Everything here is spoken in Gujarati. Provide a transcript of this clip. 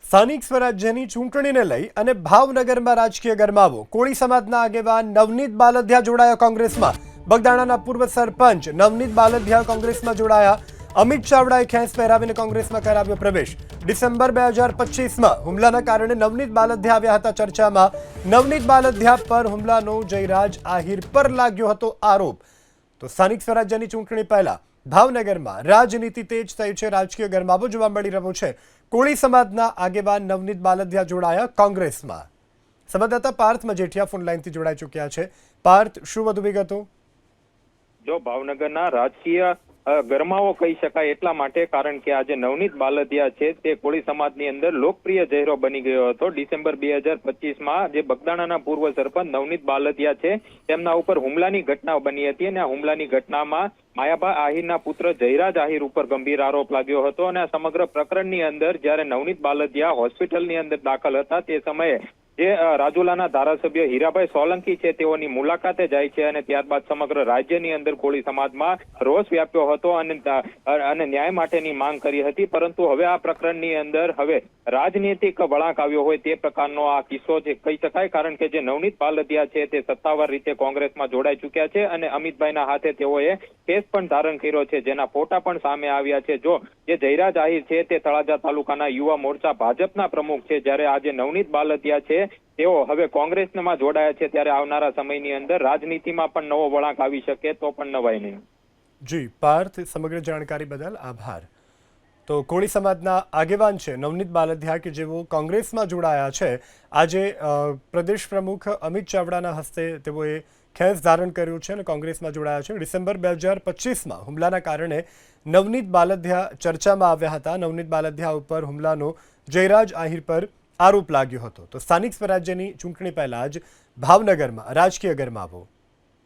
સ્થાનિક સ્વરાજ્યની ચૂંટણીને લઈ અને ભાવનગરમાં રાજકીય ગરમાવો. કોળી સમાજના આગેવાન નવનીત બાલદિયા જોડાયા કોંગ્રેસમાં. બગદાણાના પૂર્વ સરપંચ નવનીત બાલદિયા કોંગ્રેસમાં જોડાયા. અમિત ચાવડાએ ખેસ પહેરાવીને કોંગ્રેસમાં કરાવ્યો પ્રવેશ. ડિસેમ્બર 2025માં હુમલાના કારણે નવનીત બાલદિયા આવ્યા હતા ચર્ચામાં. નવનીત બાલદિયા પર હુમલાનો જયરાજ આહિર પર લાગ્યો હતો આરોપ. તો સ્થાનિક સ્વરાજ્યની ચૂંટણી પહેલા ભાવનગરમાં રાજનીતિ તેજ થઈ છે. રાજકીય ગરમાવો જોવા મળી રહ્યો છે. કોળી સમાજના આગેવાન નવનીત બાલદિયા જોડાયા કોંગ્રેસમાં. સંવાદદાતા પાર્થ મજેઠિયા ફોન લાઈનથી જોડાઈ ચૂક્યા છે. પાર્થ, શું વધુ વિગતો? જો ભાવનગરના રાજકીય ગરમાવો કહી શકાય એટલા માટે કારણ કે આજે નવનીત બાલદિયા છે તે કોળી સમાજની અંદર લોકપ્રિય ચહેરો બની ગયો હતો. ડિસેમ્બર 2025માં જે બગદાણાના પૂર્વ સરપંચ નવનીત બાલદિયા છે તેમના ઉપર હુમલાની ઘટના બની હતી અને આ હુમલાની ઘટનામાં માયાભા આહિરના પુત્ર જયરાજ આહિર ઉપર ગંભીર આરોપ લાગ્યો હતો અને આ સમગ્ર પ્રકરણની અંદર જ્યારે નવનીત બાલદિયા હોસ્પિટલની અંદર દાખલ હતા તે સમયે જે રાજુલાના ધારાસભ્ય હીરાભાઈ સોલંકી છે તેઓની મુલાકાતે જાય છે અને ત્યારબાદ સમગ્ર રાજ્યની અંદર કોળી સમાજમાં રોષ વ્યાપ્યો હતો અને ન્યાય માટેની માંગ કરી હતી. પરંતુ હવે આ પ્રકરણની અંદર હવે રાજનૈતિક વળાંક આવ્યો હોય તે પ્રકારનો આ કિસ્સો છે કહી શકાય. કારણ કે જે નવનીત બાલદિયા છે તે સત્તાવાર રીતે કોંગ્રેસમાં જોડાઈ ચુક્યા છે અને અમિતભાઈના હાથે તેઓએ કેસ પણ ધારણ કર્યો છે, જેના ફોટા પણ સામે આવ્યા છે. જો જે જયરાજ આહિર છે તે તળાજા તાલુકાના યુવા મોરચા ભાજપના પ્રમુખ છે, જ્યારે આજે નવનીત બાલદિયા છે તેઓ હવે કોંગ્રેસમાં જોડાયા છે, ત્યારે આવનારા સમયની અંદર રાજનીતિમાં પણ નવો વળાંક આવી શકે તો પણ નવાય નહીં. જી પાર્થ, સમગ્ર જાણકારી બદલ આભાર. તો કોળી સમાજના આગેવાન છે નવનીત બાલદિયા કે જેઓ કોંગ્રેસમાં જોડાયા છે. આજે પ્રદેશ પ્રમુખ અમિત ચાવડાના હસ્તે તેઓએ ખેસ ધારણ કર્યું છે અને કોંગ્રેસમાં જોડાયા છે. ડિસેમ્બર 2025માં હુમલાના કારણે નવનીત બાલદિયા ચર્ચામાં આવ્યા હતા. નવનીત બાલદિયા ઉપર હુમલાનો જયરાજ આહિર પર આરોપ લાગ્યો હતો. તો સ્થાનિક સ્વરાજ્યની ચૂંટણી પહેલા જ ભાવનગરમાં રાજકીય ગરમાવો.